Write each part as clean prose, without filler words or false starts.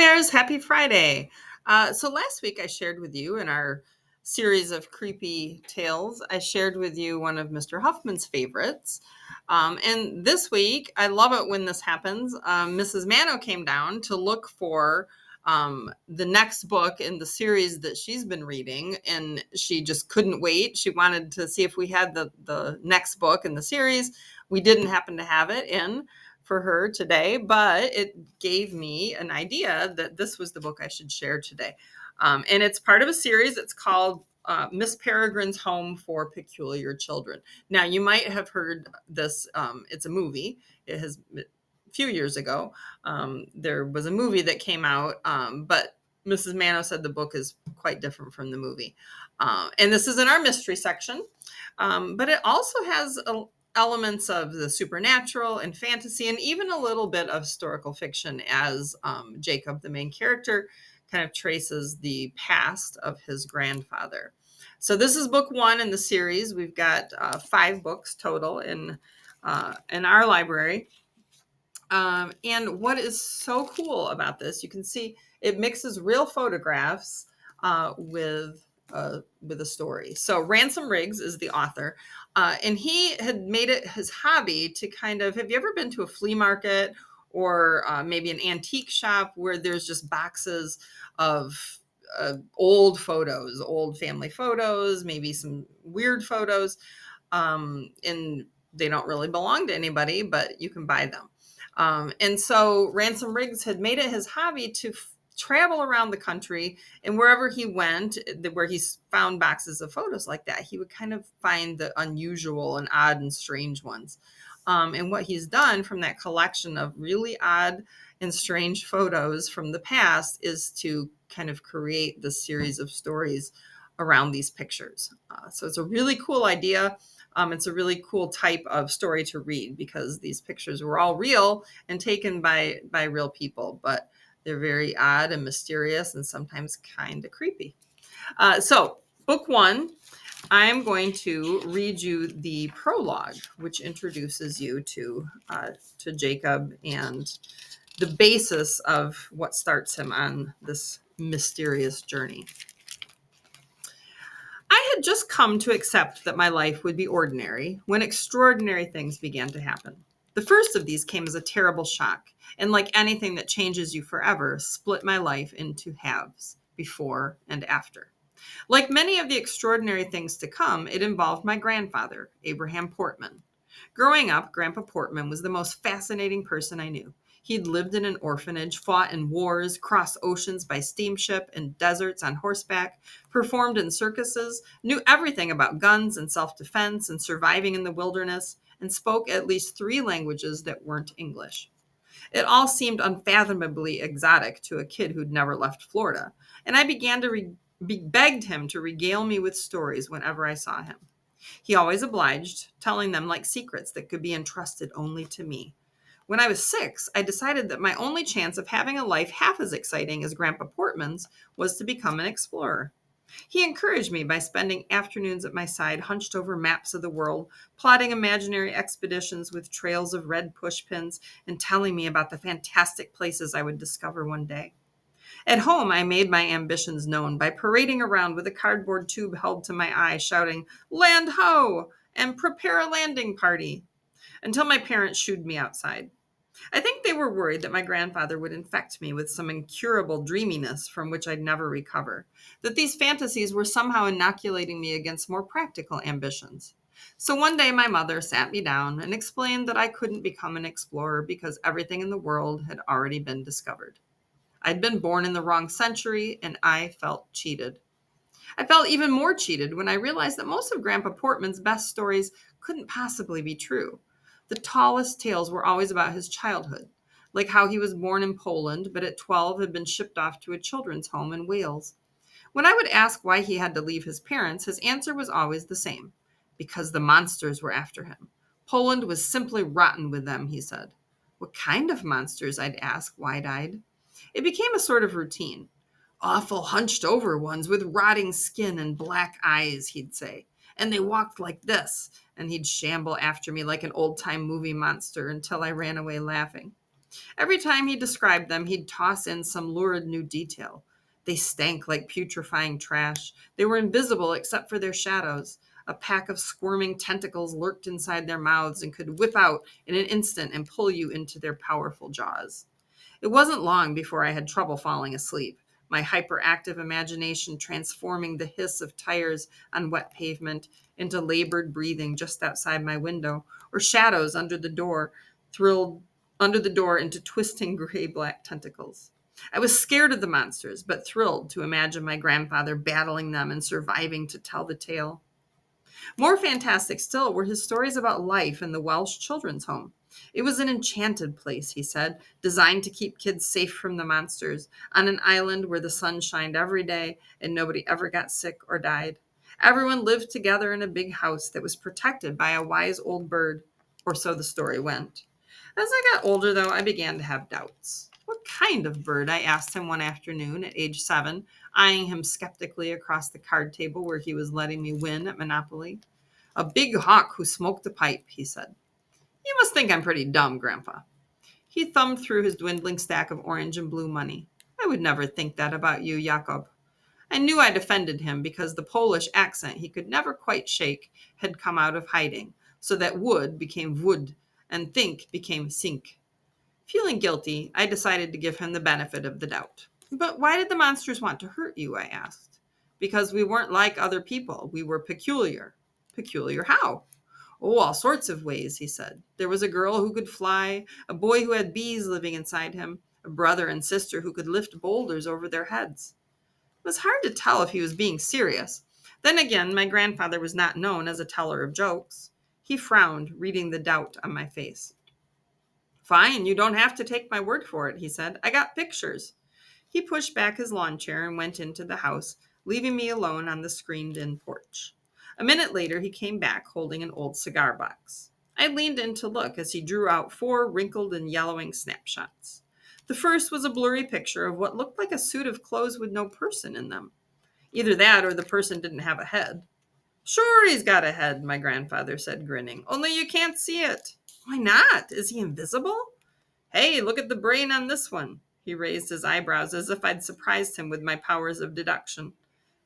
Mares, happy Friday. So last week I shared with you in our series of creepy tales, I shared with you one of Mr. Huffman's favorites. And this week, I love it when this happens. Mrs. Mano came down to look for the next book in the series that she's been reading, and she just couldn't wait. She wanted to see if we had the next book in the series. We didn't happen to have it in for her today, but it gave me an idea that this was the book I should share today. And it's part of a series. It's called Miss Peregrine's Home for Peculiar Children. Now, you might have heard this. It's a movie. It has a few years ago. There was a movie that came out, but Mrs. Mano said the book is quite different from the movie. And this is in our mystery section. But it also has elements of the supernatural and fantasy, and even a little bit of historical fiction, as Jacob, the main character, kind of traces the past of his grandfather. So this is book one in the series. We've got 5 books total in our library. And what is so cool about this, you can see it mixes real photographs with a story. So Ransom Riggs is the author, and he had made it his hobby to kind of, have you ever been to a flea market or maybe an antique shop where there's just boxes of old photos, old family photos, maybe some weird photos, and they don't really belong to anybody, but you can buy them. And so Ransom Riggs had made it his hobby to travel around the country, and wherever he went, where he found boxes of photos like that, he would kind of find the unusual and odd and strange ones. And what he's done from that collection of really odd and strange photos from the past is to kind of create this series of stories around these pictures. So it's a really cool idea. It's a really cool type of story to read because these pictures were all real and taken by real people, but they're very odd and mysterious and sometimes kind of creepy. So book one, I'm going to read you the prologue, which introduces you to Jacob and the basis of what starts him on this mysterious journey. I had just come to accept that my life would be ordinary when extraordinary things began to happen. The first of these came as a terrible shock, and like anything that changes you forever, split my life into halves, before and after. Like many of the extraordinary things to come, it involved my grandfather, Abraham Portman. Growing up, Grandpa Portman was the most fascinating person I knew. He'd lived in an orphanage, fought in wars, crossed oceans by steamship and deserts on horseback, performed in circuses, knew everything about guns and self-defense and surviving in the wilderness, and spoke at least 3 languages that weren't English. It all seemed unfathomably exotic to a kid who'd never left Florida, and I began to begged him to regale me with stories whenever I saw him. He always obliged, telling them like secrets that could be entrusted only to me. When I was 6, I decided that my only chance of having a life half as exciting as Grandpa Portman's was to become an explorer. He encouraged me by spending afternoons at my side, hunched over maps of the world, plotting imaginary expeditions with trails of red pushpins, and telling me about the fantastic places I would discover one day. At home, I made my ambitions known by parading around with a cardboard tube held to my eye, shouting, "Land ho!" and "Prepare a landing party," until my parents shooed me outside. I think they were worried that my grandfather would infect me with some incurable dreaminess from which I'd never recover, that these fantasies were somehow inoculating me against more practical ambitions. So one day my mother sat me down and explained that I couldn't become an explorer because everything in the world had already been discovered. I'd been born in the wrong century, and I felt cheated. I felt even more cheated when I realized that most of Grandpa Portman's best stories couldn't possibly be true. The tallest tales were always about his childhood, like how he was born in Poland, but at 12 had been shipped off to a children's home in Wales. When I would ask why he had to leave his parents, his answer was always the same: because the monsters were after him. Poland was simply rotten with them, he said. What kind of monsters, I'd ask, wide-eyed. It became a sort of routine. Awful hunched over ones with rotting skin and black eyes, he'd say. And they walked like this, and he'd shamble after me like an old-time movie monster until I ran away laughing. Every time he described them, he'd toss in some lurid new detail. They stank like putrefying trash. They were invisible except for their shadows. A pack of squirming tentacles lurked inside their mouths and could whip out in an instant and pull you into their powerful jaws. It wasn't long before I had trouble falling asleep, my hyperactive imagination transforming the hiss of tires on wet pavement into labored breathing just outside my window, or shadows thrilled under the door into twisting gray-black tentacles. I was scared of the monsters, but thrilled to imagine my grandfather battling them and surviving to tell the tale. More fantastic still were his stories about life in the Welsh Children's Home. It was an enchanted place, he said, designed to keep kids safe from the monsters, on an island where the sun shined every day and nobody ever got sick or died. Everyone lived together in a big house that was protected by a wise old bird, or so the story went. As I got older, though, I began to have doubts. What kind of bird? I asked him one afternoon at age 7, eyeing him skeptically across the card table where he was letting me win at Monopoly. A big hawk who smoked a pipe, he said. You must think I'm pretty dumb, Grandpa. He thumbed through his dwindling stack of orange and blue money. I would never think that about you, Jakob. I knew I'd offended him because the Polish accent he could never quite shake had come out of hiding, so that would became wood and think became sink. Feeling guilty, I decided to give him the benefit of the doubt. But why did the monsters want to hurt you? I asked. Because we weren't like other people. We were peculiar. Peculiar how? Oh, all sorts of ways, he said. There was a girl who could fly, a boy who had bees living inside him, a brother and sister who could lift boulders over their heads. It was hard to tell if he was being serious. Then again, my grandfather was not known as a teller of jokes. He frowned, reading the doubt on my face. Fine, you don't have to take my word for it, he said. I got pictures. He pushed back his lawn chair and went into the house, leaving me alone on the screened-in porch. A minute later, he came back holding an old cigar box. I leaned in to look as he drew out 4 wrinkled and yellowing snapshots. The first was a blurry picture of what looked like a suit of clothes with no person in them. Either that or the person didn't have a head. Sure, he's got a head, my grandfather said, grinning. Only you can't see it. Why not? Is he invisible? Hey, look at the brain on this one. He raised his eyebrows as if I'd surprised him with my powers of deduction.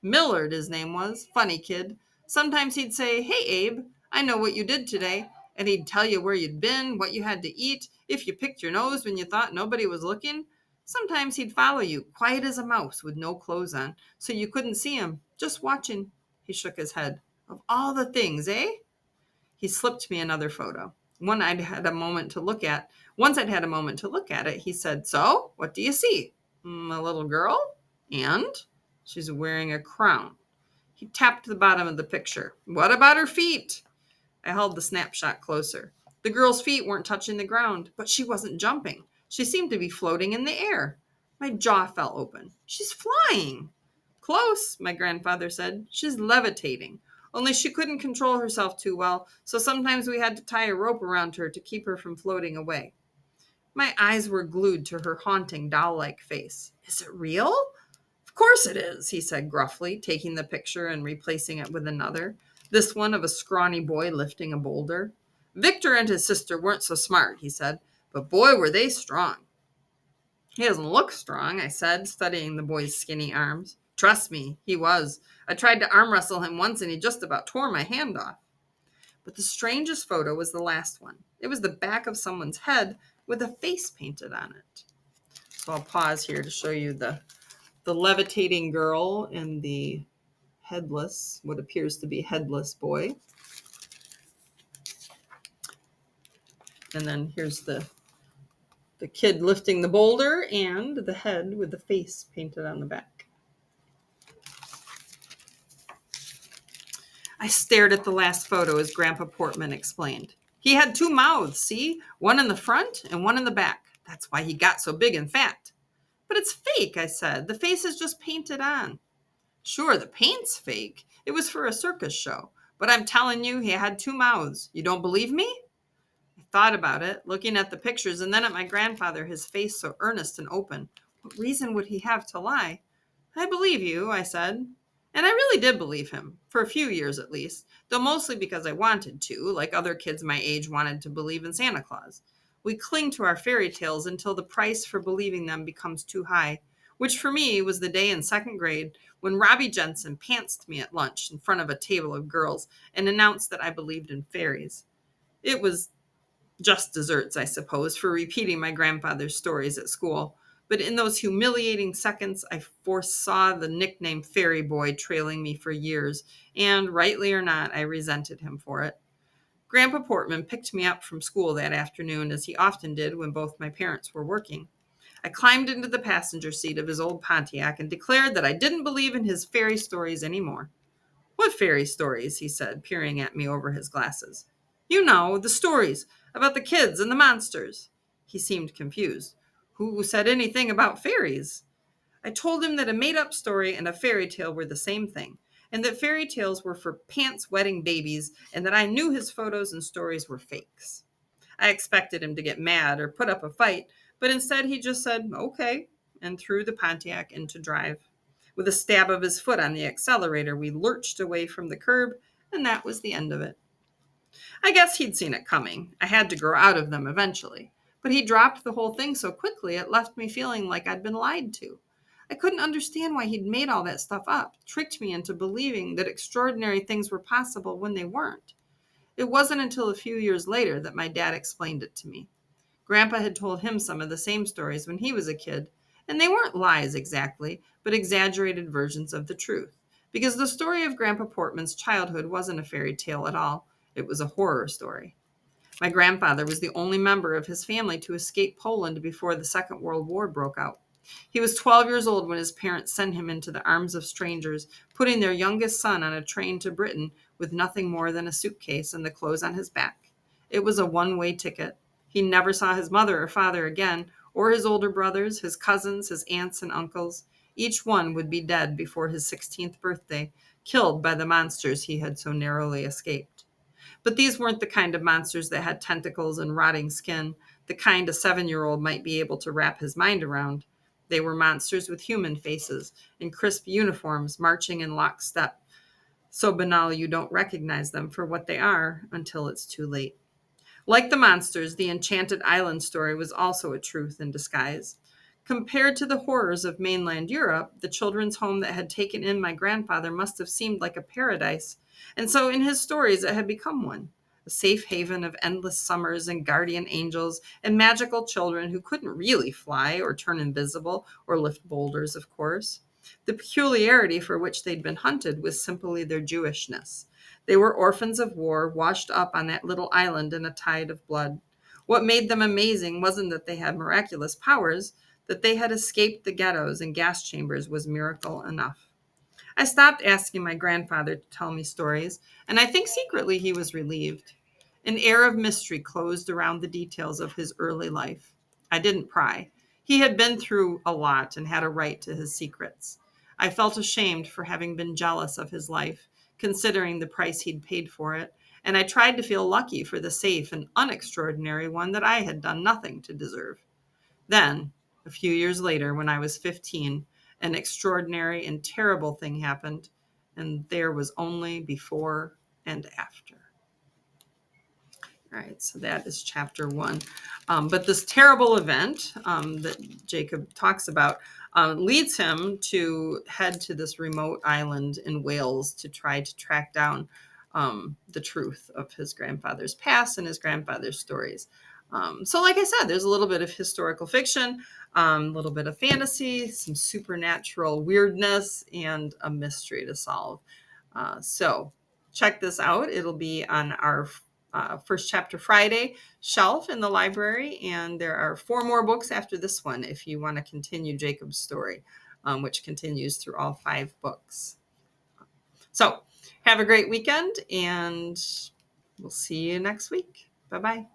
Millard, his name was. Funny kid. Sometimes he'd say, Hey, Abe, I know what you did today. And he'd tell you where you'd been, what you had to eat, if you picked your nose when you thought nobody was looking. Sometimes he'd follow you, quiet as a mouse with no clothes on, so you couldn't see him, just watching. He shook his head. Of all the things, eh? He slipped me another photo. Once I'd had a moment to look at it, he said, So, what do you see? A little girl? And? She's wearing a crown. He tapped the bottom of the picture. What about her feet? I held the snapshot closer. The girl's feet weren't touching the ground, but she wasn't jumping. She seemed to be floating in the air. My jaw fell open. She's flying. Close, my grandfather said. She's levitating. Only she couldn't control herself too well, so sometimes we had to tie a rope around her to keep her from floating away. My eyes were glued to her haunting doll-like face. Is it real? Of course it is, he said gruffly, taking the picture and replacing it with another. This one of a scrawny boy lifting a boulder. Victor and his sister weren't so smart, he said, but boy, were they strong. He doesn't look strong, I said, studying the boy's skinny arms. Trust me, he was. I tried to arm wrestle him once and he just about tore my hand off. But the strangest photo was the last one. It was the back of someone's head with a face painted on it. So I'll pause here to show you the levitating girl and the headless, what appears to be headless boy. And then here's the kid lifting the boulder and the head with the face painted on the back. I stared at the last photo as Grandpa Portman explained. He had 2 mouths, see? One in the front and one in the back. That's why he got so big and fat. But it's fake, I said. The face is just painted on. Sure, the paint's fake. It was for a circus show. But I'm telling you, he had 2 mouths. You don't believe me? I thought about it, looking at the pictures, and then at my grandfather, his face so earnest and open. What reason would he have to lie? I believe you, I said. And I really did believe him, for a few years at least, though mostly because I wanted to, like other kids my age wanted to believe in Santa Claus. We cling to our fairy tales until the price for believing them becomes too high, which for me was the day in second grade when Robbie Jensen pantsed me at lunch in front of a table of girls and announced that I believed in fairies. It was just desserts, I suppose, for repeating my grandfather's stories at school. But in those humiliating seconds, I foresaw the nickname Fairy Boy trailing me for years, and rightly or not, I resented him for it. Grandpa Portman picked me up from school that afternoon, as he often did when both my parents were working. I climbed into the passenger seat of his old Pontiac and declared that I didn't believe in his fairy stories anymore. "What fairy stories?" he said, peering at me over his glasses. "You know, the stories about the kids and the monsters." He seemed confused. "Who said anything about fairies?" I told him that a made-up story and a fairy tale were the same thing, and that fairy tales were for pants-wetting babies, and that I knew his photos and stories were fakes. I expected him to get mad or put up a fight, but instead he just said, "Okay," and threw the Pontiac into drive. With a stab of his foot on the accelerator, we lurched away from the curb, and that was the end of it. I guess he'd seen it coming. I had to grow out of them eventually. But he dropped the whole thing so quickly it left me feeling like I'd been lied to. I couldn't understand why he'd made all that stuff up, tricked me into believing that extraordinary things were possible when they weren't. It wasn't until a few years later that my dad explained it to me. Grandpa had told him some of the same stories when he was a kid, and they weren't lies exactly, but exaggerated versions of the truth. Because the story of Grandpa Portman's childhood wasn't a fairy tale at all, it was a horror story. My grandfather was the only member of his family to escape Poland before the Second World War broke out. He was 12 years old when his parents sent him into the arms of strangers, putting their youngest son on a train to Britain with nothing more than a suitcase and the clothes on his back. It was a one-way ticket. He never saw his mother or father again, or his older brothers, his cousins, his aunts and uncles. Each one would be dead before his 16th birthday, killed by the monsters he had so narrowly escaped. But these weren't the kind of monsters that had tentacles and rotting skin, the kind a 7-year-old might be able to wrap his mind around. They were monsters with human faces, in crisp uniforms, marching in lockstep, so banal you don't recognize them for what they are until it's too late. Like the monsters, the Enchanted Island story was also a truth in disguise. Compared to the horrors of mainland Europe, the children's home that had taken in my grandfather must have seemed like a paradise, and so in his stories it had become one. A safe haven of endless summers and guardian angels and magical children who couldn't really fly or turn invisible or lift boulders, of course. The peculiarity for which they'd been hunted was simply their Jewishness. They were orphans of war, washed up on that little island in a tide of blood. What made them amazing wasn't that they had miraculous powers; that they had escaped the ghettos and gas chambers was miracle enough. I stopped asking my grandfather to tell me stories, and I think secretly he was relieved. An air of mystery closed around the details of his early life. I didn't pry. He had been through a lot and had a right to his secrets. I felt ashamed for having been jealous of his life, considering the price he'd paid for it, and I tried to feel lucky for the safe and unextraordinary one that I had done nothing to deserve. Then, a few years later, when I was 15, an extraordinary and terrible thing happened, and there was only before and after. All right, so that is chapter 1. But this terrible event that Jacob talks about leads him to head to this remote island in Wales to try to track down the truth of his grandfather's past and his grandfather's stories. So like I said, there's a little bit of historical fiction, a little bit of fantasy, some supernatural weirdness, and a mystery to solve. So check this out. It'll be on our First Chapter Friday shelf in the library, and there are 4 more books after this one if you want to continue Jacob's story, which continues through all 5 books. So have a great weekend, and we'll see you next week. Bye-bye.